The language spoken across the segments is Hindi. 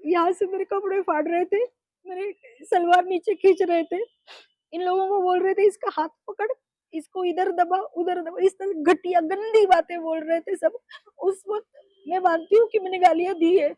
यहाँ से मेरे कपड़े फाड़ रहे थे, मेरे सलवार नीचे खींच रहे थे। इन लोगों को बोल रहे थे इसका हाथ पकड़, इसको इधर दबा, उधर दबा, इस तरह घटिया गंदी बातें बोल रहे थे सब। उस वक़्त मैं मानती हूँ कि मैंने गालियाँ दी है,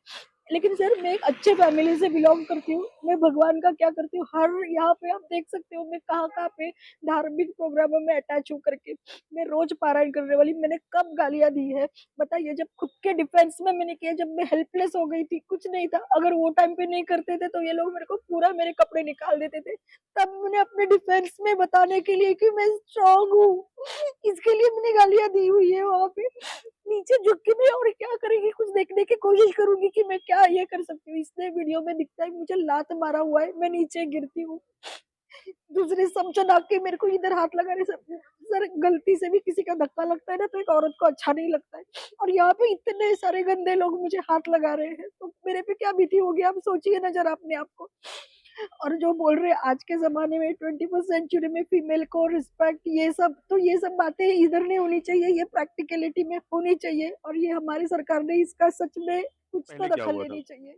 लेकिन सर मैं एक अच्छे फैमिली से बिलॉन्ग करती हूँ। मैं भगवान का क्या करती हूँ, हर यहाँ पे आप देख सकते हो मैं कहाँ-कहाँ पे धार्मिक प्रोग्रामों में अटैच हूँ करके। मैं रोज़ पारायण करने वाली, मैंने कब गालियाँ दी है बताइए? जब खुद के डिफेंस में मैंने किया, जब मैं हेल्पलेस हो गई थी, कुछ नहीं था। अगर वो टाइम पे नहीं करते थे तो ये लोग मेरे को पूरा मेरे कपड़े निकाल देते थे। तब मैंने अपने डिफेंस में बताने के लिए कि मैं स्ट्रांग हूँ, इसके लिए मैंने गालियाँ दी हुई है वहाँ पे। नीचे झुक के मैं और क्या करेंगी, कुछ देखने की कोशिश करूँगी कि मैं क्या ये कर सकती हूँ। इसलिए वीडियो में दिखता है मुझे लात मारा हुआ है, मैं नीचे गिरती हूँ। दूसरे समझन आके मेरे को इधर हाथ लगा रहे सब। सर गलती से भी किसी का धक्का लगता है ना तो एक औरत को अच्छा नहीं लगता है, और यहाँ पे इतने सारे गंदे लोग मुझे हाथ लगा रहे हैं तो मेरे पे क्या बीती होगी आप सोचिए ना जरा अपने आप को। और जो बोल रहे हैं आज के ज़माने में 21st सेंचुरी में फीमेल को रिस्पेक्ट, ये सब तो ये सब बातें इधर नहीं होनी चाहिए, ये प्रैक्टिकलिटी में होनी चाहिए, और ये हमारी सरकार ने इसका सच में कुछ तो पहले क्या दखल हुआ था? लेनी चाहिए।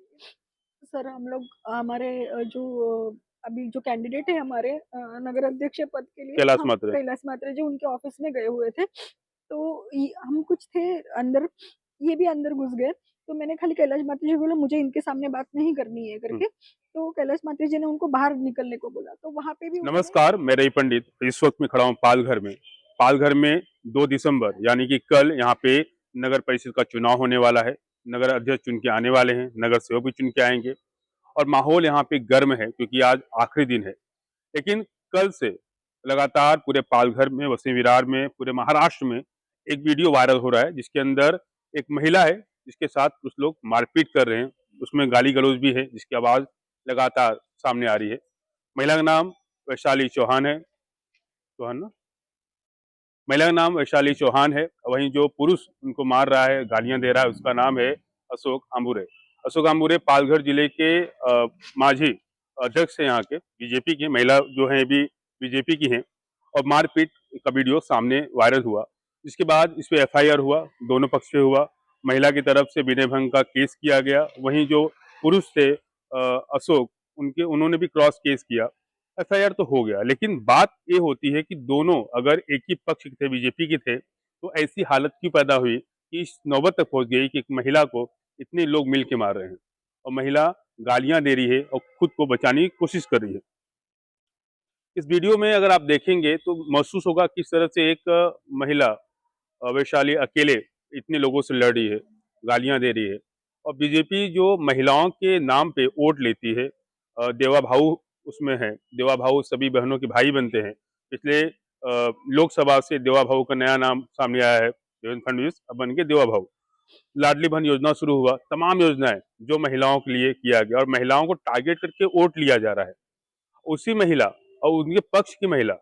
सर हम लोग हमारे जो अभी जो कैंडिडेट है हमारे नगर अध्यक्ष पद के लिए, कैलाश हम मात्रे। कैलाश मात्रे जी उनके ऑफिस में गए हुए थे। तो हम कुछ थे अंदर, ये भी अंदर घुस गए। तो मैंने खाली कैलाश मात्रे जी को बोला मुझे इनके सामने बात नहीं करनी है हुँ। करके। तो कैलाश मात्रे जी ने उनको बाहर निकलने को बोला, तो वहां पे भी उन्होंने नमस्कार, मैं रवि पंडित। इस वक्त मैं खड़ा हूँ पालघर में। पालघर में 2 दिसंबर यानी कि कल यहाँ पे नगर परिषद का चुनाव होने वाला है। नगर अध्यक्ष चुन के आने वाले हैं, नगर सेवक भी चुन के आएंगे और माहौल यहाँ पे गर्म है क्योंकि आज आखिरी दिन है। लेकिन कल से लगातार पूरे पालघर में, वसई विरार में, पूरे महाराष्ट्र में एक वीडियो वायरल हो रहा है जिसके अंदर एक महिला है जिसके साथ कुछ लोग मारपीट कर रहे हैं। उसमें गाली गलौज भी है जिसकी आवाज लगातार सामने आ रही है। महिला का नाम वैशाली चौहान है। चौहान ना? महिला का नाम वैशाली चौहान है। वहीं जो पुरुष उनको मार रहा है, गालियां दे रहा है, उसका नाम है अशोक आंबुरे। अशोक आंबुरे पालघर जिले के मांझी अध्यक्ष है यहाँ के, बीजेपी के। महिला जो है भी बीजेपी की हैं और मारपीट का वीडियो सामने वायरल हुआ। जिसके बाद इस पे एफआईआर हुआ, दोनों पक्ष से हुआ। महिला की तरफ से विनय भंग का केस किया गया। वहीं जो पुरुष थे अशोक, उनके उन्होंने भी क्रॉस केस किया। एफआईआर तो हो गया, लेकिन बात ये होती है कि दोनों अगर एक ही पक्ष के थे, बीजेपी के थे, तो ऐसी हालत क्यों पैदा हुई कि इस नौबत तक पहुंच गई कि एक महिला को इतने लोग मिल के मार रहे हैं और महिला गालियां दे रही है और खुद को बचाने की कोशिश कर रही है। इस वीडियो में अगर आप देखेंगे तो महसूस होगा किस तरह से एक महिला वैशाली अकेले इतने लोगों से लड़ रही है, गालियां दे रही है। और बीजेपी जो महिलाओं के नाम पे वोट लेती है, देवा भाऊ उसमें है। देवा भाऊ सभी बहनों के भाई बनते हैं। पिछले लोकसभा से देवा भाऊ का नया नाम सामने आया है, देवेंद्र फडणवीस अब बन के देवा भाऊ। लाडली बहन योजना शुरू हुआ, तमाम योजनाएं जो महिलाओं के लिए किया गया और महिलाओं को टारगेट करके वोट लिया जा रहा है। उसी महिला और उनके पक्ष की महिला,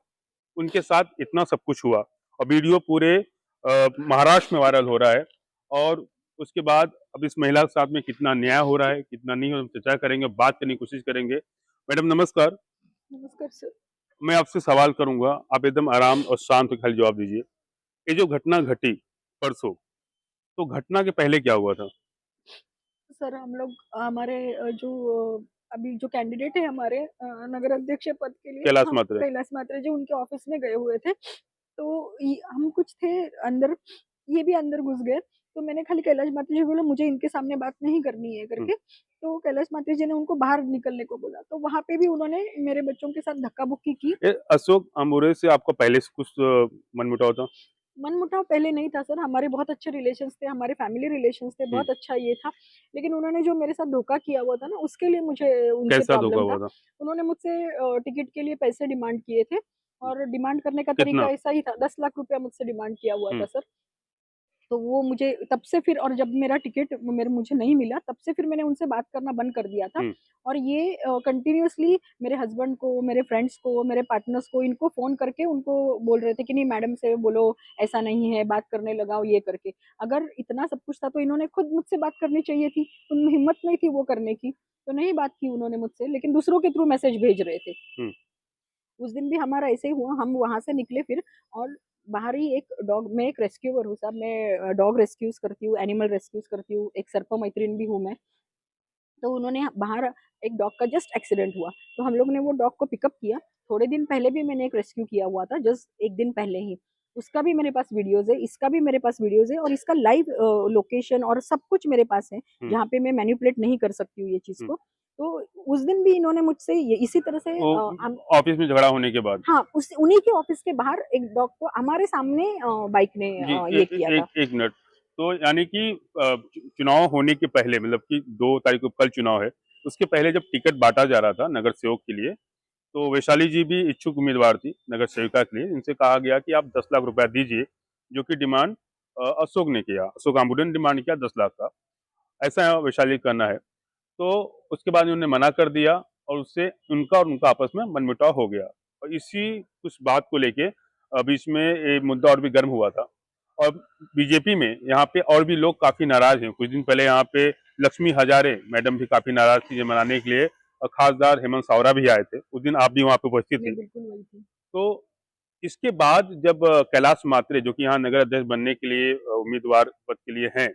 उनके साथ इतना सब कुछ हुआ और वीडियो पूरे महाराष्ट्र में वायरल हो रहा है। और उसके बाद अब इस महिला के साथ में कितना न्याय हो रहा है, कितना नहीं, हम चर्चा करेंगे, बात करने की कोशिश करेंगे। मैडम नमस्कार। नमस्कार सर। मैं आपसे सवाल करूंगा, आप एकदम आराम और शांत होकर खाली जवाब दीजिए। ये जो घटना घटी परसों, तो घटना के पहले क्या हुआ था? सर हम लोग हमारे जो अभी जो कैंडिडेट है हमारे नगर अध्यक्ष पद के लिए, कैलाश हम मात्रे। कैलाश मात्रे जी उनके ऑफिस में गए हुए थे। तो हम कुछ थे अंदर, ये भी अंदर घुस गए। तो मैंने खाली कैलाश मात्रे जी को बोला मुझे इनके सामने बात नहीं करनी है हम्म। करके। तो कैलाश मात्रे जी ने उनको बाहर निकलने को बोला, तो वहां पे भी उन्होंने मेरे बच्चों के साथ धक्का बुक्की की। ये अशोक अमूरे से आपका पहले से कुछ मनमुटाव था? मनमुटाव पहले नहीं था सर, हमारे बहुत अच्छे रिलेशंस थे, हमारे फैमिली रिलेशंस थे, हम्म। बहुत अच्छा ये था। लेकिन उन्होंने जो मेरे साथ धोखा किया हुआ था ना, उसके लिए मुझे उनसे कैसा धोखा प्रॉब्लम हुआ था। था? उन्होंने मुझसे टिकट के लिए पैसे डिमांड किए थे, और डिमांड करने का तरीका कितना? ऐसा ही था, 10 लाख रुपया मुझसे डिमांड किया हुआ था हम्म। सर। तो वो मुझे तब से फिर, और जब मेरा टिकट मेरे मुझे नहीं मिला तब से फिर मैंने उनसे बात करना बंद कर दिया था। हम्म। और ये कंटिन्यूअसली मेरे हस्बैंड को, मेरे फ्रेंड्स को, मेरे पार्टनर्स को, इनको फ़ोन करके उनको बोल रहे थे कि नहीं मैडम से बोलो ऐसा नहीं है, बात करने लगाओ ये करके। अगर इतना सब कुछ था तो इन्होंने खुद मुझसे बात करनी चाहिए थी, उनमें हिम्मत नहीं थी वो करने की, तो नहीं बात की उन्होंने मुझसे, लेकिन दूसरों के थ्रू मैसेज भेज रहे थे। हम्म। उस दिन भी हमारा ऐसे ही हुआ, हम वहाँ से निकले फिर, और बाहर ही एक डॉग, मैं एक रेस्क्यूअर हूँ साहब, मैं डॉग रेस्क्यूज़ करती हूँ, एनिमल रेस्क्यूज़ करती हूँ, एक सर्प मैत्रीण भी हूँ मैं। तो उन्होंने बाहर एक डॉग का जस्ट एक्सीडेंट हुआ, तो हम लोग ने वो डॉग को पिकअप किया। थोड़े दिन पहले भी मैंने एक रेस्क्यू किया हुआ था, जस्ट 1 दिन पहले ही। उसका भी मेरे पास वीडियोज़ है, इसका भी मेरे पास वीडियोज़ है और इसका लाइव लोकेशन और सब कुछ मेरे पास है, हुँ, जहाँ पे मैं मैनिपुलेट नहीं कर सकती हूँ ये चीज़ हुँ। को। तो उस दिन भी इन्होंने मुझसे ये इसी तरह से वो हम ऑफ़िस में झगड़ा होने के बाद। हाँ, उस उन्हीं के ऑफ़िस के बाहर एक डॉग को हमारे सामने बाइक ने जी, ये किया था। 1 मिनट। तो यानी कि चुनाव होने के पहले मतलब कि 2 तारीख को कल चुनाव है, उसके पहले जब टिकट बाँटा जा रहा था नगर सेवक के लिए, तो वैशाली जी भी इच्छुक उम्मीदवार थी नगर सेविका के लिए। इनसे कहा गया कि आप 10 लाख रुपया दीजिए, जो कि डिमांड अशोक ने किया। अशोक आंबुडे ने डिमांड किया 10 लाख का, ऐसा वैशाली का कहना है। तो उसके बाद उन्होंने मना कर दिया और उससे उनका और उनका आपस में मनमुटाव हो गया। और इसी कुछ बात को लेके बीच में ये मुद्दा और भी गर्म हुआ था। और बीजेपी में यहाँ पे और भी लोग काफी नाराज हैं। कुछ दिन पहले यहाँ पे लक्ष्मी हजारे मैडम भी काफी नाराज थी ये मनाने के लिए, और खासदार हेमंत सावरा भी आए थे। उस दिन आप भी वहाँ पे उपस्थित मैं थी। बिल्कुल वही थी। तो इसके बाद जब कैलाश मात्रे जो कि यहाँ नगर अध्यक्ष बनने के लिए उम्मीदवार पद के लिए हैं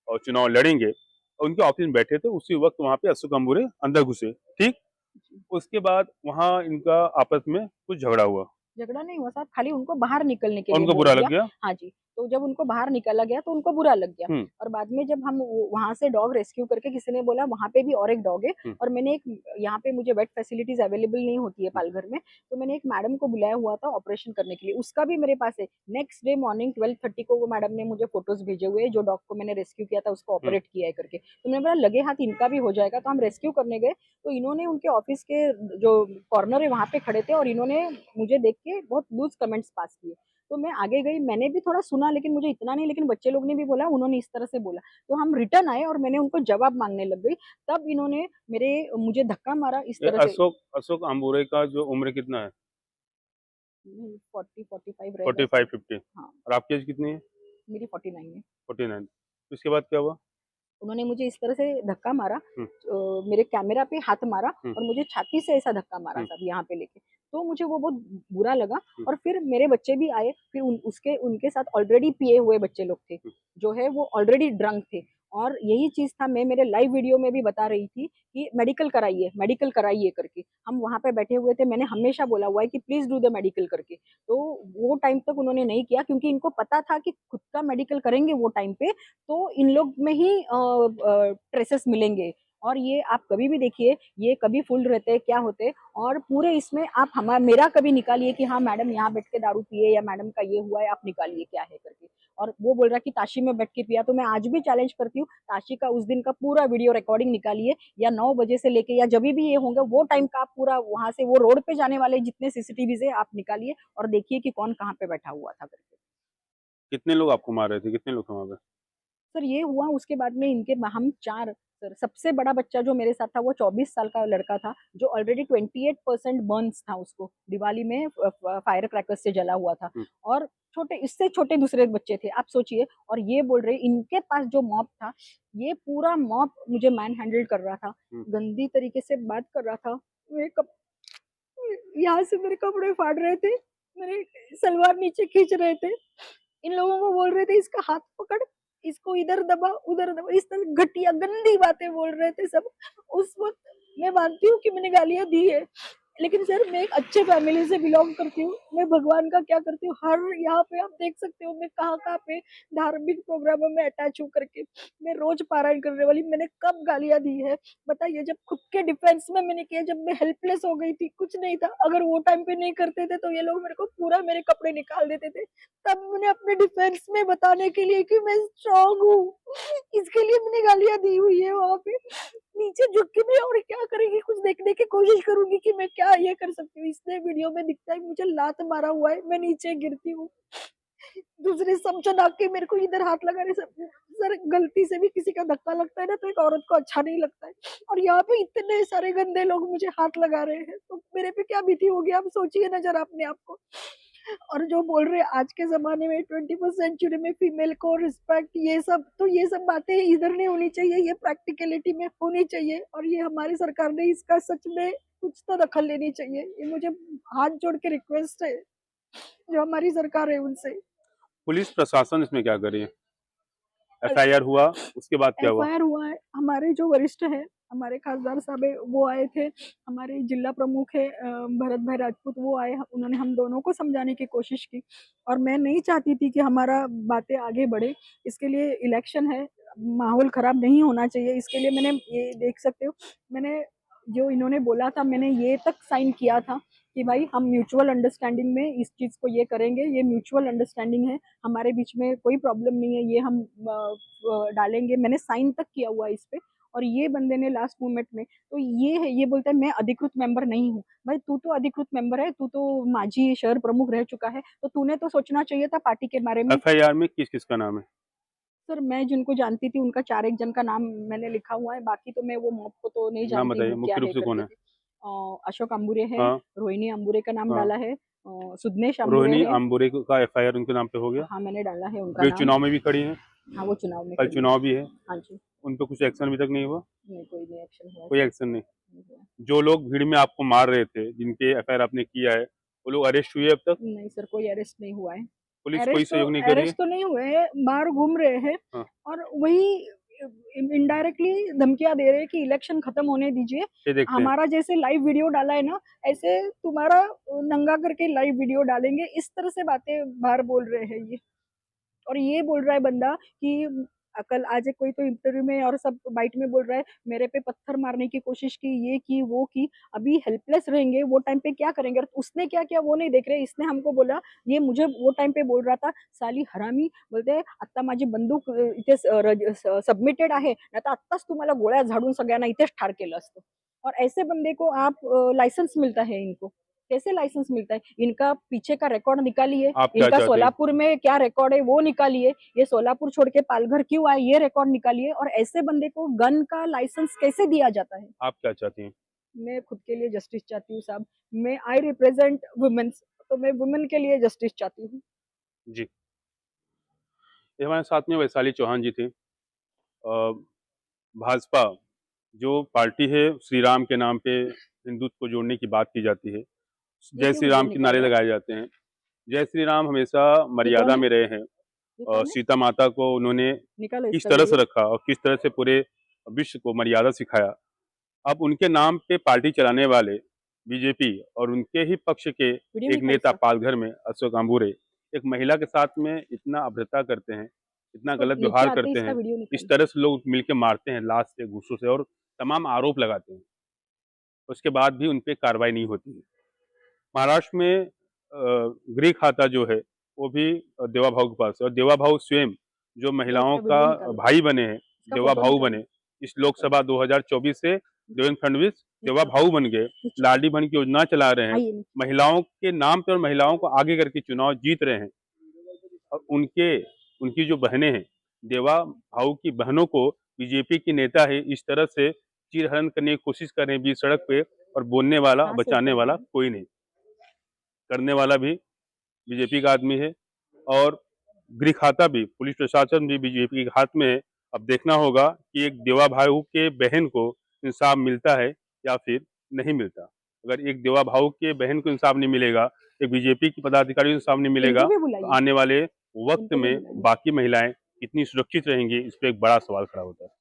और चुनाव लड़ेंगे, और उनके ऑफिस में बैठे थे, उसी वक्त वहाँ पे अशोक अंबुरे अंदर घुसे, ठीक। जी। उसके बाद वहाँ इनका आपस में कुछ झगड़ा हुआ झगड़ा नहीं हुआ साहब, खाली उनको बाहर निकलने के और लिए उनको बोल बुरा लग दिया। गया। हाँ जी, तो जब उनको बाहर निकाला गया तो उनको बुरा लग गया हम्म, और बाद में जब हम वहाँ से डॉग रेस्क्यू करके किसी ने बोला वहाँ पे भी और एक डॉग है हम्म, और मैंने एक यहाँ पे मुझे वेट फैसिलिटीज़ अवेलेबल नहीं होती है पालघर में, तो मैंने एक मैडम को बुलाया हुआ था ऑपरेशन करने के लिए, उसका भी मेरे पास है। नेक्स्ट डे मॉर्निंग 12:30 को वो मैडम ने मुझे फ़ोटोज़ भेजे हुए हैं, जो डॉग को मैंने रेस्क्यू किया था उसको हम्म, ऑपरेट किया है करके। तो मैंने बोला लगे हाथ इनका भी हो जाएगा, तो हम रेस्क्यू करने गए, तो इन्होंने उनके ऑफ़िस के जो कॉर्नर है वहाँ पे खड़े थे और इन्होंने मुझे देख के बहुत लूज़ कमेंट्स पास किए। तो मैं आगे गई, मैंने भी थोड़ा सुना लेकिन मुझे इतना नहीं, लेकिन बच्चे लोग ने भी बोला, उन्होंने इस तरह से बोला। तो हम रिटर्न आए और मैंने उनको जवाब माँगने लग गई, तब इन्होंने मुझे धक्का मारा इस ये तरह से। अशोक अशोक अंबुरे का जो उम्र कितना है? 40-45 रहेगा शायद। 45-50। हाँ, और आपकी एज कितनी है? मेरी 49 है। 49। उसके बाद क्या हुआ? उन्होंने मुझे इस तरह से धक्का मारा, हम्म, मेरे कैमरा पे हाथ मारा हम्म, और मुझे छाती से ऐसा धक्का मारा हम्म, साहब यहाँ पे लेके। तो मुझे वो बहुत बुरा लगा हम्म, और फिर मेरे बच्चे भी आए, फिर उनके साथ ऑलरेडी पिए हुए बच्चे लोग थे, हम्म। जो है वो ऑलरेडी ड्रंक थे और यही चीज़ था, मैं मेरे लाइव वीडियो में भी बता रही थी कि मेडिकल कराइए करके। हम वहाँ पे बैठे हुए थे, मैंने हमेशा बोला हुआ है कि प्लीज़ डू द मेडिकल करके। तो वो टाइम तक उन्होंने नहीं किया क्योंकि इनको पता था कि खुद का मेडिकल करेंगे वो टाइम पे तो इन लोग में ही ट्रेसेस मिलेंगे और ये आप कभी भी देखिए ये कभी फुल रहते हैं क्या होते हैं और पूरे इसमें आप हमारा मेरा कभी निकालिए कि हाँ मैडम यहाँ बैठ के दारू पिए या मैडम का ये हुआ है आप निकालिए क्या है करके। और वो बोल रहा कि ताशी में बैठ के पिया, तो मैं आज भी चैलेंज करती हूँ ताशी का उस दिन का पूरा वीडियो रिकॉर्डिंग निकालिए या 9 बजे से लेके या जब भी ये होंगे वो टाइम का आप पूरा वहां से वो रोड पे जाने वाले जितने सीसीटीवी है आप निकालिए और देखिए कि कौन कहाँ पे बैठा हुआ था करके। कितने लोग आपको मार रहे थे? कितने लोग थे वहाँ पे? सर ये हुआ उसके बाद में इनके हम 4 सर, सबसे बड़ा बच्चा जो मेरे साथ था वो 24 साल का लड़का था जो ऑलरेडी 28% बर्न्स था उसको दिवाली में फायर क्रैकर्स से जला हुआ था हम्म, और छोटे इससे छोटे दूसरे बच्चे थे आप सोचिए। और ये बोल रहे इनके पास जो मॉप था ये पूरा मॉप मुझे मैन हैंडल कर रहा था, हम्म। गंदी तरीके से बात कर रहा था। मेरे कप यहाँ से मेरे कपड़े फाड़ रहे थे, मेरे सलवार नीचे खींच रहे थे, इन लोगों को बोल रहे थे इसका हाथ पकड़, इसको इधर दबा उधर दबा, इस तरह घटिया गंदी बातें बोल रहे थे सब। उस वक्त मैं मानती हूँ कि मैंने गालियां दी है, लेकिन सर मैं एक अच्छे फैमिली से बिलोंग करती हूँ, मैं भगवान का क्या करती हूँ, हर यहाँ पे आप देख सकते हो मैं कहाँ कहाँ पे धार्मिक प्रोग्रामों में अटैच हूँ करके मैं रोज पारायण करने वाली, मैंने कब गालियां दी है बताइए। जब खुद के डिफेंस में मैंने किया, जब मैं हेल्पलेस हो गई थी, कुछ नहीं था, अगर वो टाइम पे नहीं करते थे तो ये लोग मेरे को पूरा मेरे कपड़े निकाल देते थे। तब मैंने अपने डिफेंस में बताने के लिए कि मैं स्ट्रांग हूँ, इसके लिए मैंने गालियां दी हुई है वहां पे। नीचे झुक के मैं और क्या करेंगी, कुछ देखने की कोशिश करूंगी कि मैं क्या ये कर सकती हूँ। इसने वीडियो में दिखता है मुझे लात मारा हुआ है, मैं नीचे गिरती हूँ, दूसरे समझन आके मेरे को इधर हाथ लगा रहे सब। सर गलती से भी किसी का धक्का लगता है ना तो एक औरत को अच्छा नहीं लगता है, और यहाँ पे इतने सारे गंदे लोग मुझे हाथ लगा रहे हैं तो मेरे पे क्या बीती होगी आप सोचिए ना जरा अपने आप को। और जो बोल रहे हैं आज के जमाने में 21st सेंचुरी में फीमेल को रिस्पेक्ट, ये सब तो ये सब बातें इधर नहीं होनी चाहिए, ये प्रैक्टिकलिटी में होनी चाहिए और ये हमारी सरकार ने इसका सच में कुछ तो दखल लेनी चाहिए। ये मुझे हाथ जोड़ के रिक्वेस्ट है जो हमारी सरकार है उनसे। पुलिस प्रशासन इसमें क्या करे? एफआईआर हुआ, उसके बाद क्या हुआ? एफआईआर हुआ है, हमारे जो वरिष्ठ हैं हमारे खासदार साहब है वो आए थे, हमारे जिला प्रमुख है भरत भाई राजपूत वो आए, उन्होंने हम दोनों को समझाने की कोशिश की और मैं नहीं चाहती थी कि हमारा बातें आगे बढ़े। इसके लिए इलेक्शन है, माहौल खराब नहीं होना चाहिए, इसके लिए मैंने ये देख सकते हो, मैंने जो इन्होंने बोला था मैंने ये तक साइन किया था कि भाई हम म्यूचुअल अंडरस्टैंडिंग में इस चीज को ये करेंगे, ये म्यूचुअल अंडरस्टैंडिंग है, हमारे बीच में कोई प्रॉब्लम नहीं है, ये हम डालेंगे, मैंने साइन तक किया हुआ है इस पे। और ये बंदे ने लास्ट मोमेंट में तो ये है, ये बोलता है मैं अधिकृत मेंबर नहीं हूँ। भाई तू तो अधिकृत मेंबर है, तू तो माजी शहर प्रमुख रह चुका है, तो तूने तो सोचना चाहिए था पार्टी के बारे में। एफआईआर में किस किस का नाम है? सर मैं जिनको जानती थी उनका 4 एक जन का नाम मैंने लिखा हुआ है, बाकी तो मैं वो मॉब को तो नहीं नाम जानती बताइए, हूँ क्या मुख्य रूप है से कौन करके। है? अशोक अंबुरे है, हाँ रोहिणी अंबुरे का नाम हाँ। डाला है, सुदनेश अंबुरे रोहिणी है। आम्बुरे का एफआईआर उनके नाम पे हो गया। हाँ मैंने डाला है उनका वे नाम। चुनाव में भी खड़ी हैं, हाँ वो चुनाव में कल खड़ी है। चुनाव भी है, हाँ जी। उन पे कुछ एक्शन अभी तक नहीं हुआ? नहीं कोई नहीं एक्शन हुआ कोई सर, एक्शन नहीं। नहीं हुआ। जो लोग भीड़ में आपको मार रहे थे, जिनके एफआईआर आपने किया है, वो लोग अरेस्ट हुए अब तक? नहीं सर कोई अरेस्ट नहीं हुआ है। पुलिस कोई सहयोग नहीं कर रही है? अरेस्ट तो नहीं हुए हैं, बाहर घूम रहे हैं हाँ, और वही इनडायरेक्टली धमकियां दे रहे हैं कि इलेक्शन खत्म होने दीजिए। ये देखते हैं। हमारा जैसे लाइव वीडियो डाला है ना, ऐसे तुम्हारा नंगा करके लाइव वीडियो डालेंगे, इस तरह से बातें बाहर बोल रहे हैं ये। और ये बोल रहा है बंदा कि कल आज एक कोई तो इंटरव्यू में और सब बाइट में बोल रहा है मेरे पे पत्थर मारने की कोशिश की, ये की वो की, अभी हेल्पलेस रहेंगे वो टाइम पे क्या करेंगे, और उसने क्या किया वो नहीं देख रहे। इसने हमको बोला, ये मुझे वो टाइम पे बोल रहा था साली हरामी, बोलते आता माझी बंदूक इथे सबमिटेड आहे, नाही तर आत्ताच तुम्हाला गोळ्या झाडून सगळ्यांना इथेच ठार केलं असतं। और ऐसे बंदे को आप लाइसेंस मिलता है इनको, कैसे लाइसेंस मिलता है? इनका पीछे का रिकॉर्ड निकालिए, आप क्या इनका चाहते हैं? सोलापुर में क्या रिकॉर्ड है वो निकालिए, ये सोलापुर छोड़ के पालघर क्यों आए ये रिकॉर्ड निकालिए, और ऐसे बंदे को गन का लाइसेंस कैसे दिया जाता है? आप क्या चाहती हैं? मैं खुद के लिए जस्टिस चाहती हूँ साहब, मैं आई रिप्रेजेंट वुमेन्स, तो मैं वुमेन के लिए जस्टिस चाहती हूँ। जी, ये हमारे साथ में वैशाली चौहान जी थे। भाजपा जो पार्टी है, श्री राम के नाम पे हिंदुत्व को जोड़ने की बात की जाती है, ये जय क्यों श्री वीडियो राम के निकाल नारे रहा है? लगाए जाते हैं। जय श्री राम हमेशा ये कौन मर्यादा है? में रहे हैं। ये कौन है? सीता माता को उन्होंने निकालो किस इसका तरह से वीडियो। रखा और किस तरह से पूरे विश्व को मर्यादा सिखाया। अब उनके नाम पे पार्टी चलाने वाले बीजेपी और उनके ही पक्ष के वीडियो एक निकाल नेता इसका। पालघर में अशोक आंबुरे एक महिला के साथ में इतना अभद्रता करते हैं, इतना तो गलत नीचे व्यवहार आते करते इसका हैं, वीडियो इस निकाल। तरह से लोग मिलकर मारते हैं लाश से, घूसों से और तमाम आरोप लगाते हैं, उसके बाद भी उन पे कार्रवाई नहीं होती है। महाराष्ट्र में गृह खाता जो है वो भी देवा भाऊ के पास है और देवा भाऊ स्वयं जो तो महिलाओं इसका का वीडियो निकालो, भाई बने हैं, इसका देवा फोटो भाऊ निकालो। बने। इस लोकसभा 2024 से देवेंद्र फडणवीस देवा भाऊ बन गए, नीचे लाडली बहन की योजना चला रहे हैं, आइए नीचे। महिलाओं के नाम पे और महिलाओं को आगे करके चुनाव जीत रहे हैं। और उनकी जो बहनें हैं, देवा भाऊ की बहनों को बीजेपी की नेता है इस तरह से चीरहरण करने की कोशिश कर रहे हैं बीच सड़क पे, और बोलने वाला कहाँ से बचाने उतर वाला रहे हैं? कोई नहीं, करने वाला भी बीजेपी का आदमी है और गृह खाता भी, पुलिस प्रशासन भी बीजेपी के हाथ में है। अब देखना होगा कि एक देवा भाऊ के बहन को इंसाफ मिलता है या फिर नहीं मिलता। अगर एक देवा भाऊ के बहन को इंसाफ नहीं मिलेगा, एक बीजेपी की पदाधिकारी को इंसाफ नहीं मिलेगा, इनको भी तो बुलाइए, आने वाले वक्त इनको भी में बुलाइए। बाकी महिलाएं कितनी सुरक्षित रहेंगी, इस पर एक बड़ा सवाल खड़ा होता है।